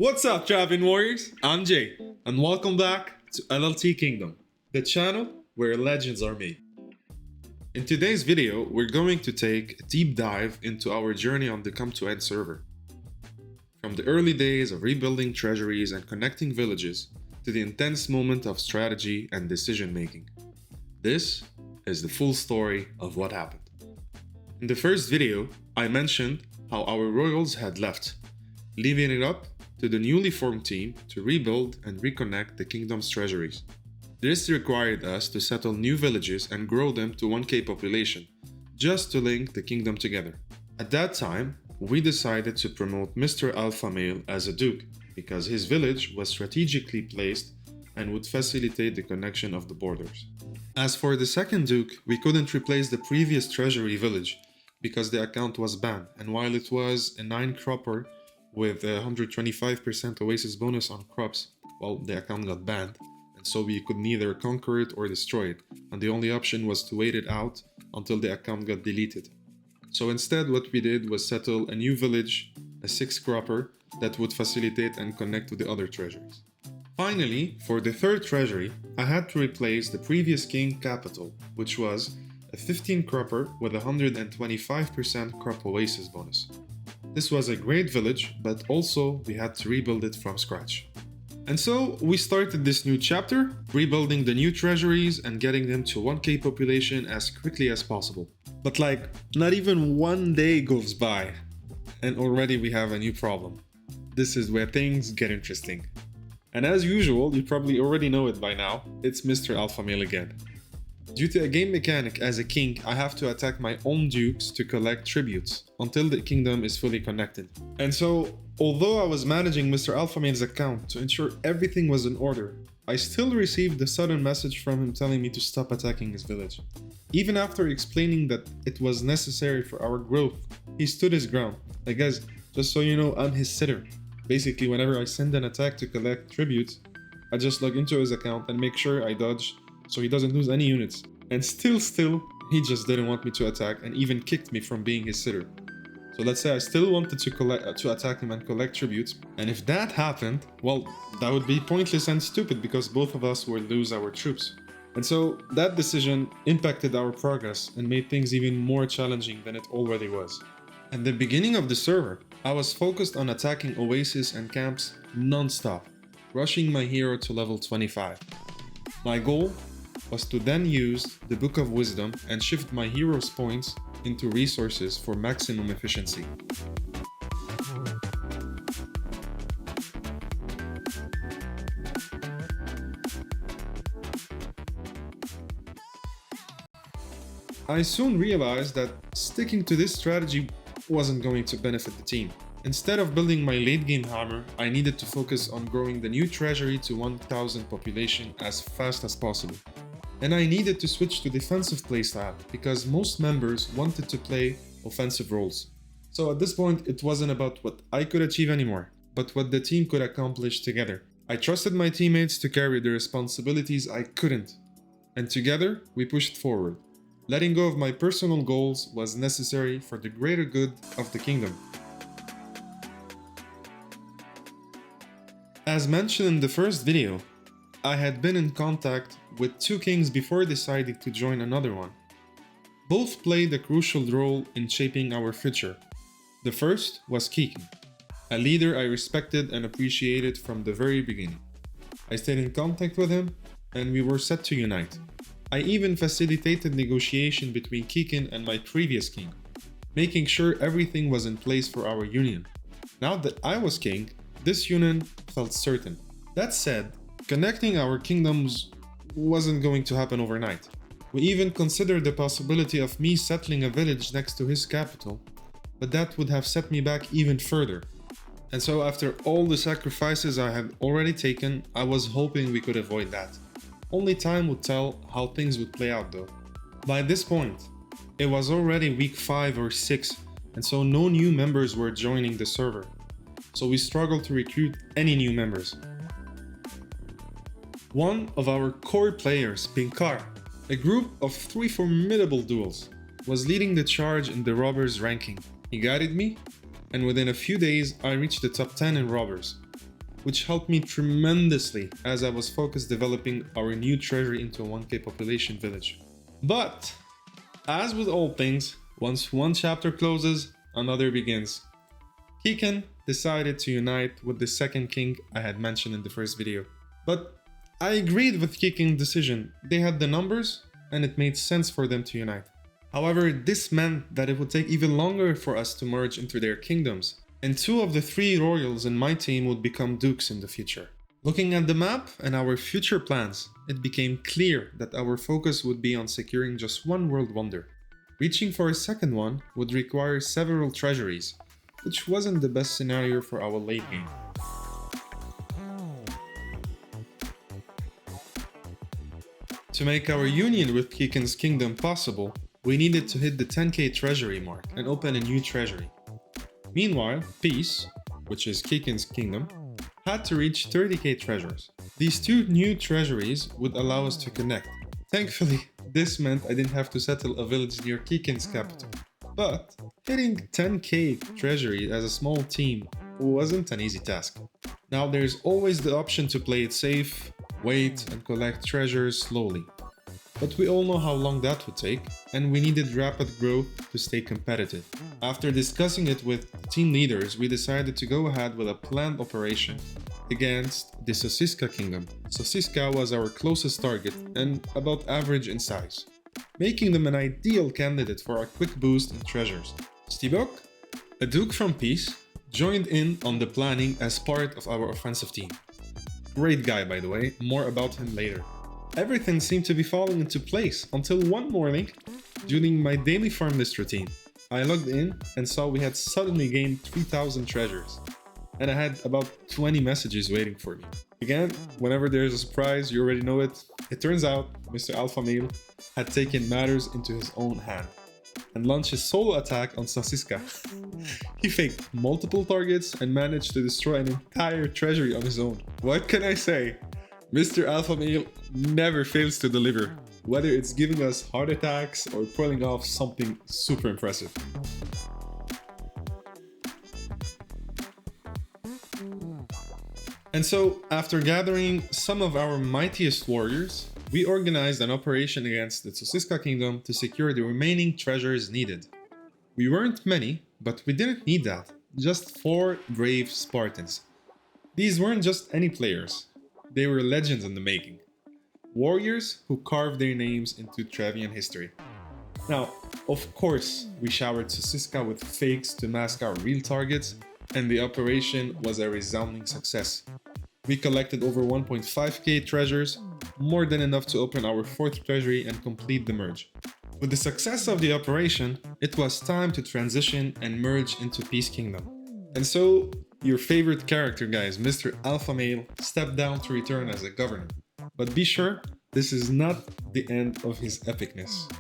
What's up, Travian Warriors? I'm Jay, and welcome back to LLT Kingdom, the channel where legends are made. In today's video, we're going to take a deep dive into our journey on the COM2N server. From the early days of rebuilding treasuries and connecting villages, to the intense moment of strategy and decision making. This is the full story of what happened. In the first video, I mentioned how our royals had left, leaving it up to the newly formed team to rebuild and reconnect the kingdom's treasuries. This required us to settle new villages and grow them to 1k population, just to link the kingdom together. At that time, we decided to promote Mr. Alpha Male as a duke, because his village was strategically placed and would facilitate the connection of the borders. As for the second duke, we couldn't replace the previous treasury village, because the account was banned, and while it was a 9-cropper with a 125% oasis bonus on crops, well, the account got banned, and so we could neither conquer it or destroy it, and the only option was to wait it out until the account got deleted. So instead, what we did was settle a new village, a 6-cropper, that would facilitate and connect to the other treasuries. Finally, for the third treasury, I had to replace the previous king capital, which was a 15-cropper with a 125% crop oasis bonus. This was a great village, but also we had to rebuild it from scratch. And so we started this new chapter, rebuilding the new treasuries and getting them to 1k population as quickly as possible. But not even one day goes by, and already we have a new problem. This is where things get interesting. And as usual, you probably already know it by now, it's Mr. Alpha Male again. Due to a game mechanic as a king, I have to attack my own dukes to collect tributes until the kingdom is fully connected. And so, although I was managing Mr. Alpha Male's account to ensure everything was in order, I still received a sudden message from him telling me to stop attacking his village. Even after explaining that it was necessary for our growth, he stood his ground. Guys, just so you know, I'm his sitter. Basically, whenever I send an attack to collect tributes, I just log into his account and make sure I dodge so he doesn't lose any units. And still, he just didn't want me to attack and even kicked me from being his sitter. So let's say I still wanted to attack him and collect tributes, and if that happened, well, that would be pointless and stupid because both of us would lose our troops. And so that decision impacted our progress and made things even more challenging than it already was. At the beginning of the server, I was focused on attacking oasis and camps non-stop, rushing my hero to level 25. My goal was to then use the Book of Wisdom and shift my hero's points into resources for maximum efficiency. I soon realized that sticking to this strategy wasn't going to benefit the team. Instead of building my late game hammer, I needed to focus on growing the new treasury to 1000 population as fast as possible. And I needed to switch to defensive playstyle because most members wanted to play offensive roles. So at this point, it wasn't about what I could achieve anymore, but what the team could accomplish together. I trusted my teammates to carry the responsibilities I couldn't, and together we pushed forward. Letting go of my personal goals was necessary for the greater good of the kingdom. As mentioned in the first video, I had been in contact with 2 kings before deciding to join another one. Both played a crucial role in shaping our future. The first was Keegan, a leader I respected and appreciated from the very beginning. I stayed in contact with him, and we were set to unite. I even facilitated negotiation between Keegan and my previous king, making sure everything was in place for our union. Now that I was king, this union felt certain. That said, connecting our kingdoms wasn't going to happen overnight. We even considered the possibility of me settling a village next to his capital, but that would have set me back even further. And so after all the sacrifices I had already taken, I was hoping we could avoid that. Only time would tell how things would play out though. By this point, it was already week 5 or 6, and so no new members were joining the server. So we struggled to recruit any new members. One of our core players, Pinkar, a group of 3 formidable duels, was leading the charge in the robbers ranking. He guided me, and within a few days I reached the top 10 in robbers. which helped me tremendously as I was focused developing our new treasury into a 1k population village. But, as with all things, once one chapter closes, another begins. Kiken decided to unite with the second king I had mentioned in the first video. But I agreed with Kiken's decision. They had the numbers and it made sense for them to unite. However, this meant that it would take even longer for us to merge into their kingdoms, and 2 of the 3 royals in my team would become dukes in the future. Looking at the map and our future plans, it became clear that our focus would be on securing just one world wonder. Reaching for a second one would require several treasuries, which wasn't the best scenario for our late game. To make our union with Kiken's kingdom possible, we needed to hit the 10k treasury mark and open a new treasury. Meanwhile, Peace, which is Kiken's kingdom, had to reach 30k treasures. These 2 new treasuries would allow us to connect. Thankfully, this meant I didn't have to settle a village near Kiken's capital. But hitting 10k treasury as a small team wasn't an easy task. Now there's always the option to play it safe, wait and collect treasures slowly. But we all know how long that would take, and we needed rapid growth to stay competitive. After discussing it with team leaders, we decided to go ahead with a planned operation against the Sosiska kingdom. Sosiska was our closest target and about average in size, making them an ideal candidate for a quick boost in treasures. Stibok, a duke from Peace, joined in on the planning as part of our offensive team. Great guy, by the way, more about him later. Everything seemed to be falling into place until one morning, during my daily farm list routine, I logged in and saw we had suddenly gained 3000 treasures, and I had about 20 messages waiting for me. Again, whenever there's a surprise, you already know it. It turns out Mr. Alpha Male had taken matters into his own hand and launched his solo attack on Sosiska. He faked multiple targets and managed to destroy an entire treasury on his own. What can I say? Mr. Alpha Male never fails to deliver, whether it's giving us heart attacks or pulling off something super impressive. And so, after gathering some of our mightiest warriors, we organized an operation against the Sosiska kingdom to secure the remaining treasures needed. We weren't many, but we didn't need that, just 4 brave Spartans. These weren't just any players. They were legends in the making. Warriors who carved their names into Travian history. Now, of course, we showered Sosiska with fakes to mask our real targets, and the operation was a resounding success. We collected over 1.5k treasures, more than enough to open our 4th treasury and complete the merge. With the success of the operation, it was time to transition and merge into Peace Kingdom. And so, your favorite character, guys, Mr. Alpha Male, stepped down to return as a governor. But be sure, this is not the end of his epicness.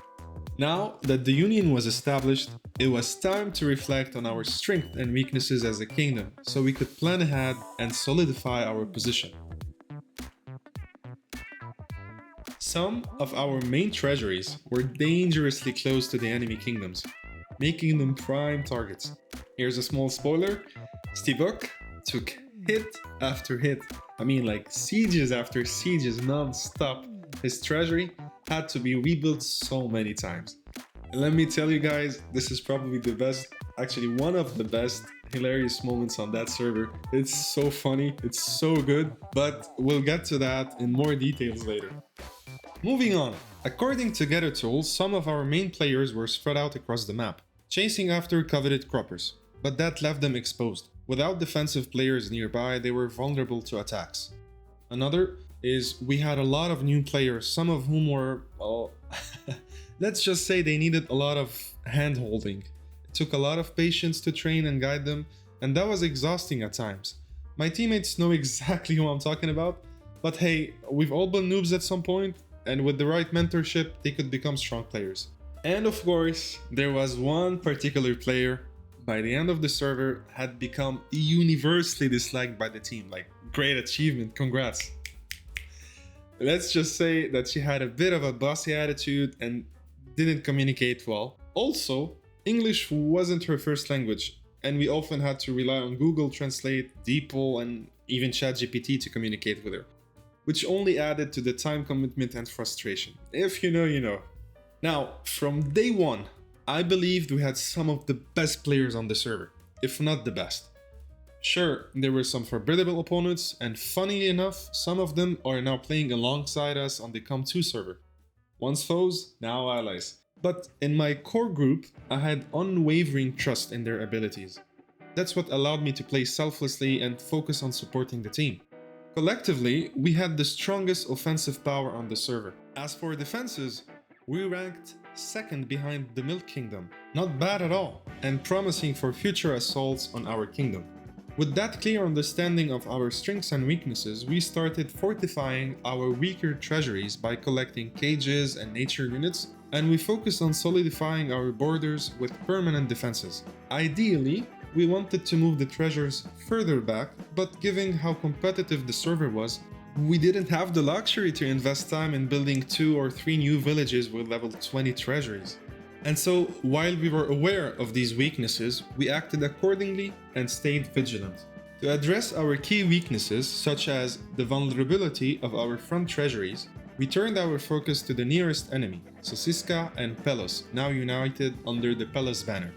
Now that the union was established, it was time to reflect on our strengths and weaknesses as a kingdom, so we could plan ahead and solidify our position. Some of our main treasuries were dangerously close to the enemy kingdoms, making them prime targets. Here's a small spoiler: Stibok took hit after hit. I mean, like sieges after sieges non-stop. His treasury had to be rebuilt so many times. And let me tell you guys, this is probably the best, actually one of the best hilarious moments on that server. It's so funny, it's so good, but we'll get to that in more details later. Moving on, according to Getter Tools, some of our main players were spread out across the map, chasing after coveted croppers, but that left them exposed. Without defensive players nearby, they were vulnerable to attacks. Another is we had a lot of new players, some of whom were, well, let's just say they needed a lot of hand-holding. It took a lot of patience to train and guide them, and that was exhausting at times. My teammates know exactly who I'm talking about, but hey, we've all been noobs at some point, and with the right mentorship, they could become strong players. And of course, there was one particular player, by the end of the server, had become universally disliked by the team. Like, great achievement, congrats. Let's just say that she had a bit of a bossy attitude and didn't communicate well. Also, English wasn't her first language, and we often had to rely on Google Translate, DeepL, and even ChatGPT to communicate with her, which only added to the time commitment and frustration. If you know, you know. Now, from day one, I believed we had some of the best players on the server, if not the best. Sure, there were some formidable opponents, and funnily enough, some of them are now playing alongside us on the COM2 server. Once foes, now allies. But in my core group, I had unwavering trust in their abilities. That's what allowed me to play selflessly and focus on supporting the team. Collectively, we had the strongest offensive power on the server. As for defenses, we ranked second behind the Milk Kingdom. Not bad at all, and promising for future assaults on our kingdom. With that clear understanding of our strengths and weaknesses, we started fortifying our weaker treasuries by collecting cages and nature units, and we focused on solidifying our borders with permanent defenses. Ideally, we wanted to move the treasures further back, but given how competitive the server was, we didn't have the luxury to invest time in building 2 or 3 new villages with level 20 treasuries. And so, while we were aware of these weaknesses, we acted accordingly and stayed vigilant. To address our key weaknesses, such as the vulnerability of our front treasuries, we turned our focus to the nearest enemy, Sosiska and Pelos, now united under the Pelos banner.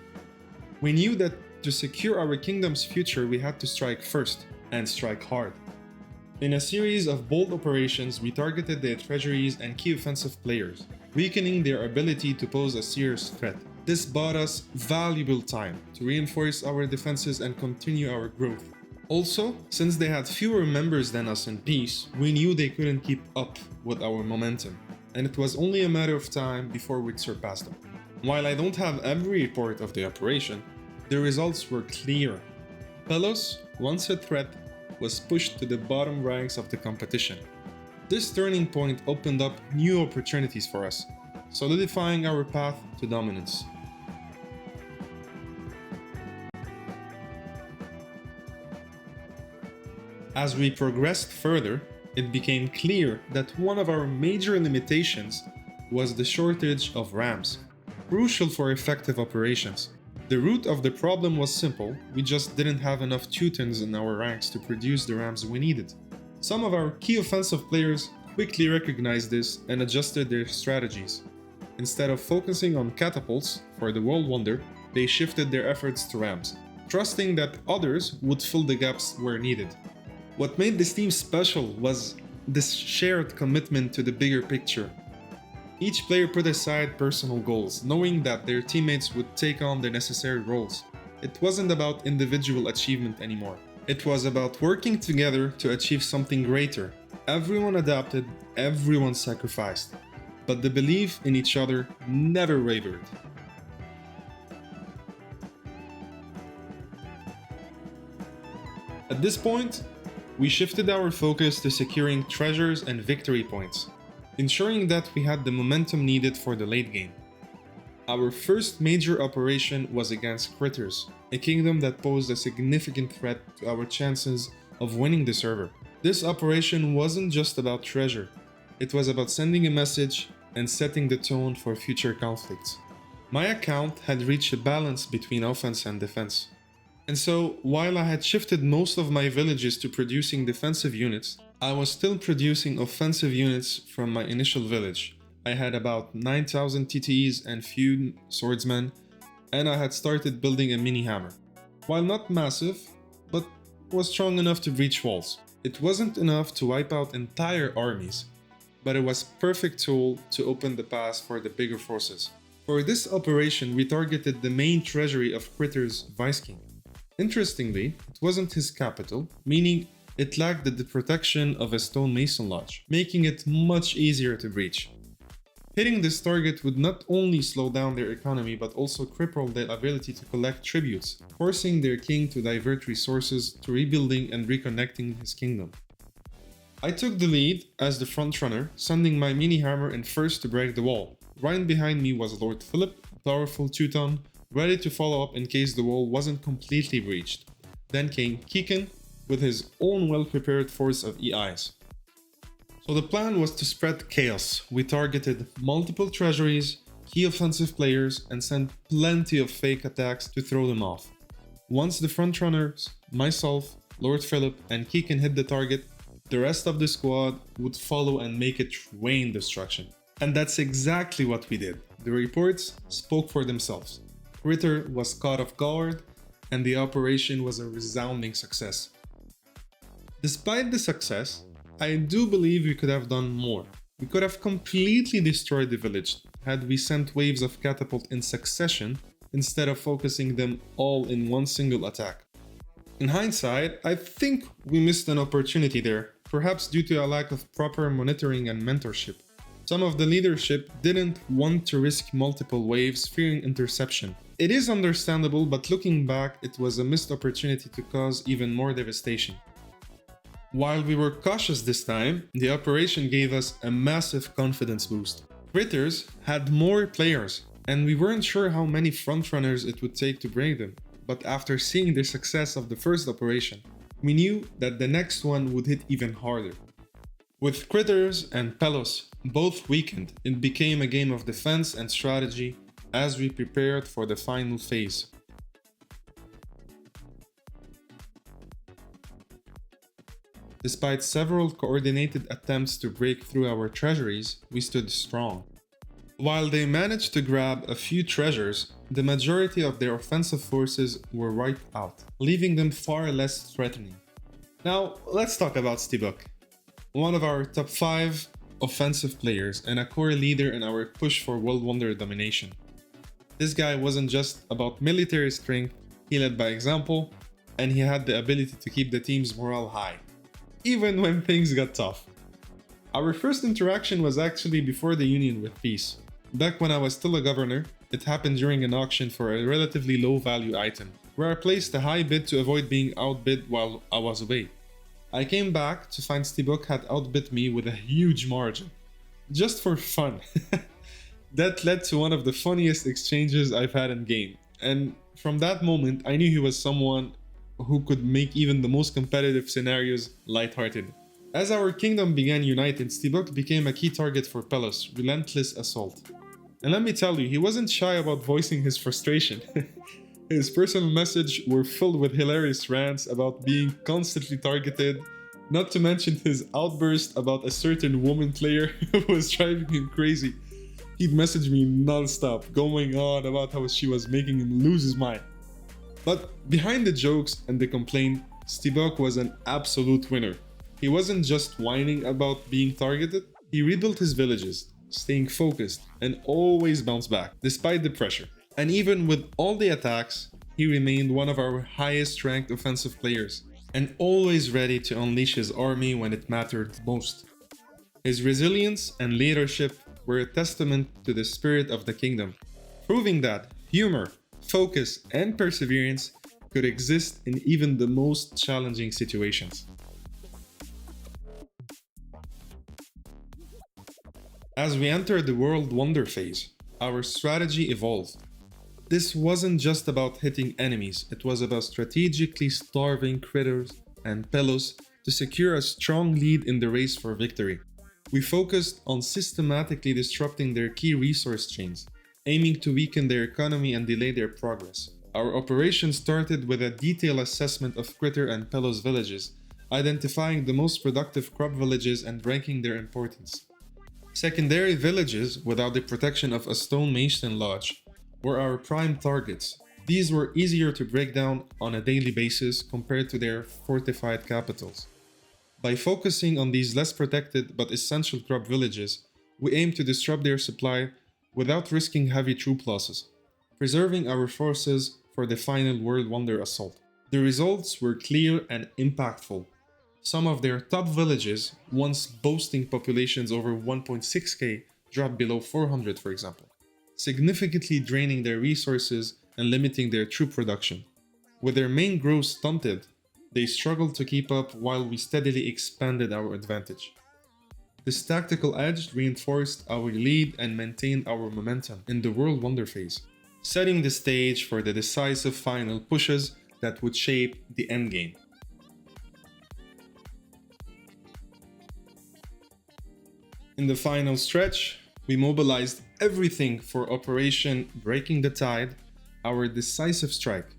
We knew that to secure our kingdom's future, we had to strike first, and strike hard. In a series of bold operations, we targeted their treasuries and key offensive players, weakening their ability to pose a serious threat. This bought us valuable time to reinforce our defenses and continue our growth. Also, since they had fewer members than us in peace, we knew they couldn't keep up with our momentum, and it was only a matter of time before we'd surpass them. While I don't have every report of the operation, the results were clear. Pelos, once a threat, was pushed to the bottom ranks of the competition. This turning point opened up new opportunities for us, solidifying our path to dominance. As we progressed further, it became clear that one of our major limitations was the shortage of rams, crucial for effective operations. The root of the problem was simple, we just didn't have enough Teutons in our ranks to produce the rams we needed. Some of our key offensive players quickly recognized this and adjusted their strategies. Instead of focusing on catapults for the world wonder, they shifted their efforts to rams, trusting that others would fill the gaps where needed. What made this team special was this shared commitment to the bigger picture. Each player put aside personal goals, knowing that their teammates would take on the necessary roles. It wasn't about individual achievement anymore. It was about working together to achieve something greater. Everyone adapted, everyone sacrificed, but the belief in each other never wavered. At this point, we shifted our focus to securing treasures and victory points, ensuring that we had the momentum needed for the late game. Our first major operation was against Critters, a kingdom that posed a significant threat to our chances of winning the server. This operation wasn't just about treasure, it was about sending a message and setting the tone for future conflicts. My account had reached a balance between offense and defense. And so, while I had shifted most of my villages to producing defensive units, I was still producing offensive units from my initial village. I had about 9,000 TTEs and few swordsmen, and I had started building a mini hammer. While not massive, but was strong enough to breach walls. It wasn't enough to wipe out entire armies, but it was a perfect tool to open the path for the bigger forces. For this operation, we targeted the main treasury of Critter's Vice King. Interestingly, it wasn't his capital, meaning it lacked the protection of a stonemason lodge, making it much easier to breach. Hitting this target would not only slow down their economy but also cripple their ability to collect tributes, forcing their king to divert resources to rebuilding and reconnecting his kingdom. I took the lead as the frontrunner, sending my mini hammer in first to break the wall. Right behind me was Lord Philip, a powerful Teuton, ready to follow up in case the wall wasn't completely breached. Then came Kikin with his own well-prepared force of EIs. So the plan was to spread chaos. We targeted multiple treasuries, key offensive players, and sent plenty of fake attacks to throw them off. Once the frontrunners, myself, Lord Philip, and Keegan hit the target, the rest of the squad would follow and make it rain destruction. And that's exactly what we did. The reports spoke for themselves. Ritter was caught off guard, and the operation was a resounding success. Despite the success, I do believe we could have done more. We could have completely destroyed the village had we sent waves of catapult in succession instead of focusing them all in one single attack. In hindsight, I think we missed an opportunity there, perhaps due to a lack of proper monitoring and mentorship. Some of the leadership didn't want to risk multiple waves, fearing interception. It is understandable, but looking back, it was a missed opportunity to cause even more devastation. While we were cautious this time, the operation gave us a massive confidence boost. Critters had more players, and we weren't sure how many frontrunners it would take to break them. But after seeing the success of the first operation, we knew that the next one would hit even harder. With Critters and Pelos both weakened, it became a game of defense and strategy as we prepared for the final phase. Despite several coordinated attempts to break through our treasuries, we stood strong. While they managed to grab a few treasures, the majority of their offensive forces were wiped out, leaving them far less threatening. Now, let's talk about Stibuk, one of our top 5 offensive players and a core leader in our push for World Wonder domination. This guy wasn't just about military strength, he led by example, and he had the ability to keep the team's morale high, even when things got tough. Our first interaction was actually before the union with peace. Back when I was still a governor, it happened during an auction for a relatively low value item, where I placed a high bid to avoid being outbid while I was away. I came back to find Stibuk had outbid me with a huge margin. Just for fun. That led to one of the funniest exchanges I've had in game, and from that moment I knew he was someone who could make even the most competitive scenarios lighthearted. As our kingdom began united, Stibuk became a key target for Pelos' relentless assault. And let me tell you, he wasn't shy about voicing his frustration. His personal messages were filled with hilarious rants about being constantly targeted, not to mention his outburst about a certain woman player who was driving him crazy. He'd message me non-stop, going on about how she was making him lose his mind. But behind the jokes and the complaint, Stibuk was an absolute winner. He wasn't just whining about being targeted, he rebuilt his villages, staying focused and always bounced back, despite the pressure. And even with all the attacks, he remained one of our highest ranked offensive players, and always ready to unleash his army when it mattered most. His resilience and leadership were a testament to the spirit of the kingdom, proving that humor, focus, and perseverance could exist in even the most challenging situations. As we entered the World Wonder phase, our strategy evolved. This wasn't just about hitting enemies, it was about strategically starving Critters and Pelos to secure a strong lead in the race for victory. We focused on systematically disrupting their key resource chains, aiming to weaken their economy and delay their progress. Our operation started with a detailed assessment of Critter and Pelos villages, identifying the most productive crop villages and ranking their importance. Secondary villages, without the protection of a stonemason lodge, were our prime targets. These were easier to break down on a daily basis compared to their fortified capitals. By focusing on these less protected but essential crop villages, we aim to disrupt their supply without risking heavy troop losses, preserving our forces for the final World Wonder assault. The results were clear and impactful. Some of their top villages, once boasting populations over 1.6k, dropped below 400 for example, significantly draining their resources and limiting their troop production. With their main growth stunted, they struggled to keep up while we steadily expanded our advantage. This tactical edge reinforced our lead and maintained our momentum in the World Wonder phase, setting the stage for the decisive final pushes that would shape the endgame. In the final stretch, we mobilized everything for Operation Breaking the Tide, our decisive strike.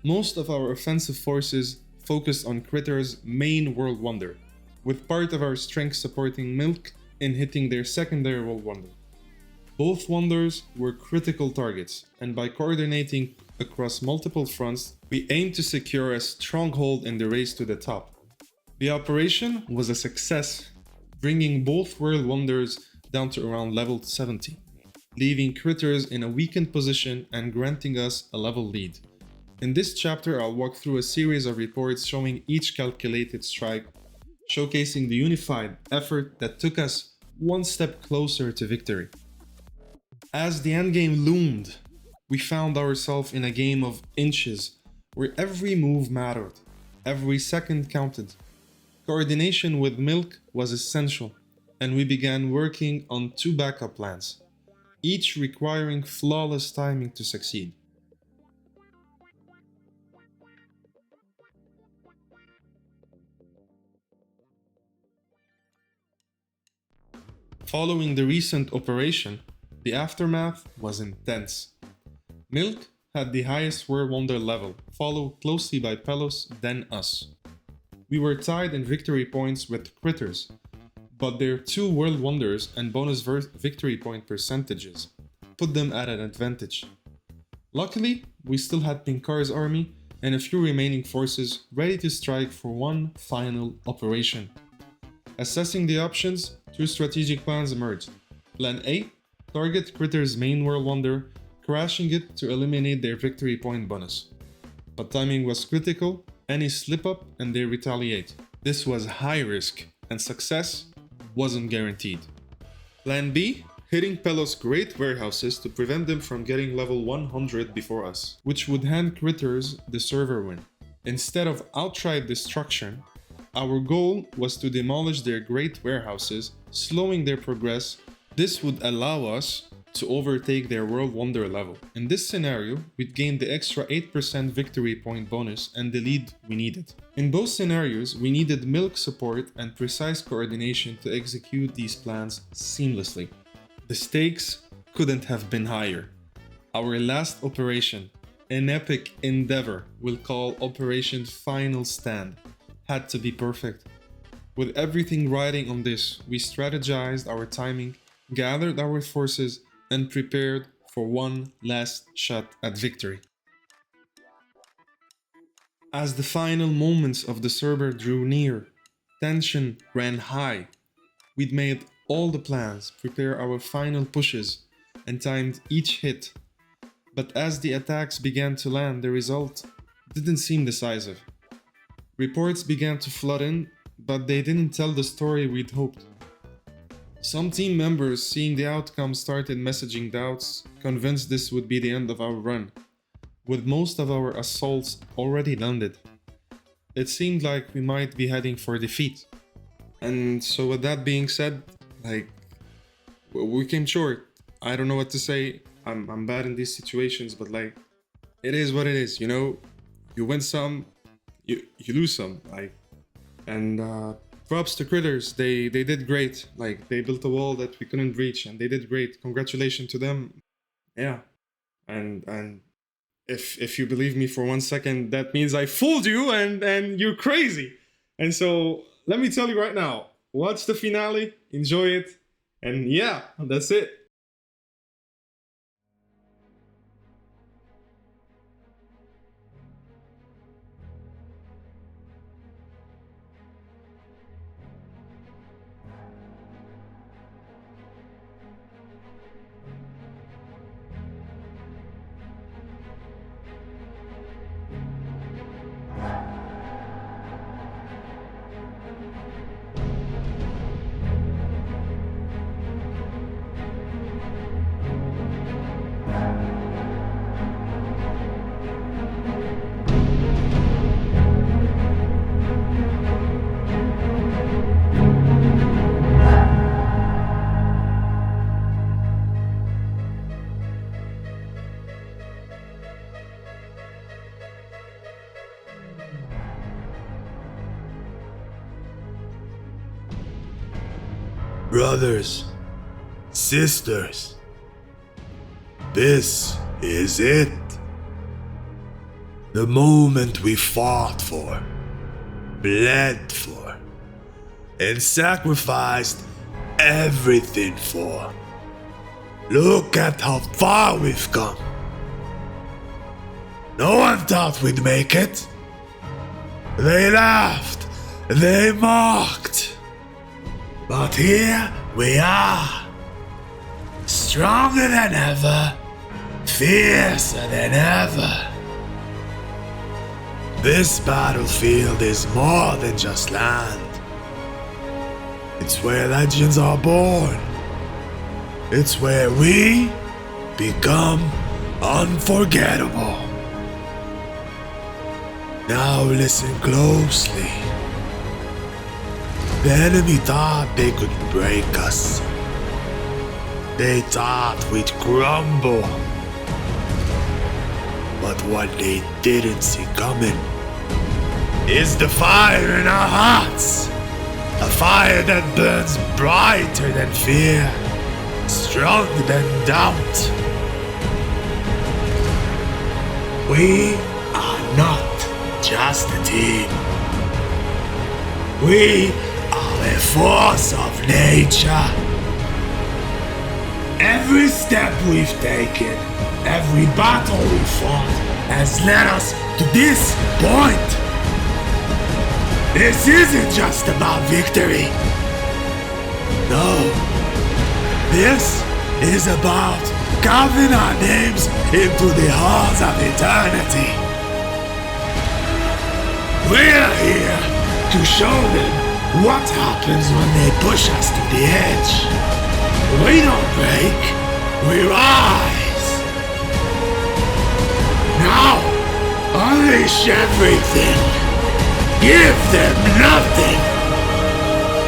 Most of our offensive forces focused on Critter's main world wonder, with part of our strength supporting Milk in hitting their secondary world wonder. Both wonders were critical targets, and by coordinating across multiple fronts, we aimed to secure a stronghold in the race to the top. The operation was a success, bringing both world wonders down to around level 70, leaving Critters in a weakened position and granting us a level lead. In this chapter, I'll walk through a series of reports showing each calculated strike, showcasing the unified effort that took us one step closer to victory. As the endgame loomed, we found ourselves in a game of inches where every move mattered, every second counted. Coordination with Milk was essential, and we began working on 2 backup plans, each requiring flawless timing to succeed. Following the recent operation, the aftermath was intense. Milk had the highest World Wonder level, followed closely by Pelos, then us. We were tied in victory points with Critters, but their 2 World Wonders and bonus victory point percentages put them at an advantage. Luckily, we still had Pinkar's army and a few remaining forces ready to strike for one final operation. Assessing the options, 2 strategic plans emerged. Plan A: target Critter's main World Wonder, crashing it to eliminate their victory point bonus. But timing was critical, any slip up and they retaliate. This was high risk, and success wasn't guaranteed. Plan B: hitting Pelos' great warehouses to prevent them from getting level 100 before us, which would hand Critters the server win. Instead of outright destruction, our goal was to demolish their great warehouses, slowing their progress. This would allow us to overtake their World Wonder level. In this scenario, we'd gain the extra 8% victory point bonus and the lead we needed. In both scenarios, we needed Milk support and precise coordination to execute these plans seamlessly. The stakes couldn't have been higher. Our last operation, an epic endeavor we'll call Operation Final Stand, had to be perfect. With everything riding on this, we strategized our timing, gathered our forces, and prepared for one last shot at victory. As the final moments of the server drew near, tension ran high. We'd made all the plans, prepare our final pushes, and timed each hit. But as the attacks began to land, the result didn't seem decisive. Reports began to flood in, but they didn't tell the story we'd hoped. Some team members, seeing the outcome, started messaging doubts, convinced this would be the end of our run, with most of our assaults already landed. It seemed like we might be heading for defeat. And so with that being said, we came short. I don't know what to say. I'm bad in these situations, but it is what it is, you know? You win some, you lose some, and props to Critters, they did great. They built a wall that we couldn't reach, and they did great. Congratulations to them. Yeah, and if you believe me for 1 second, that means I fooled you, and you're crazy. And so let me tell you right now, watch the finale, enjoy it, and yeah, that's it. Brothers, sisters, this is it. The moment we fought for. bled for, and sacrificed everything for. Look at how far we've come. No one thought we'd make it. They laughed, they mocked. But here we are, stronger than ever, fiercer than ever. This battlefield is more than just land. It's where legends are born. It's where we become unforgettable. Now listen closely. The enemy thought they could break us. They thought we'd crumble. But what they didn't see coming is the fire in our hearts. A fire that burns brighter than fear, stronger than doubt. We are not just a team. We are a force of nature. Every step we've taken, every battle we fought, has led us to this point. This isn't just about victory. No. This is about carving our names into the halls of eternity. We're here to show them what happens when they push us to the edge. We don't break, we rise. Now, unleash everything. Give them nothing.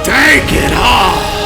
Take it all.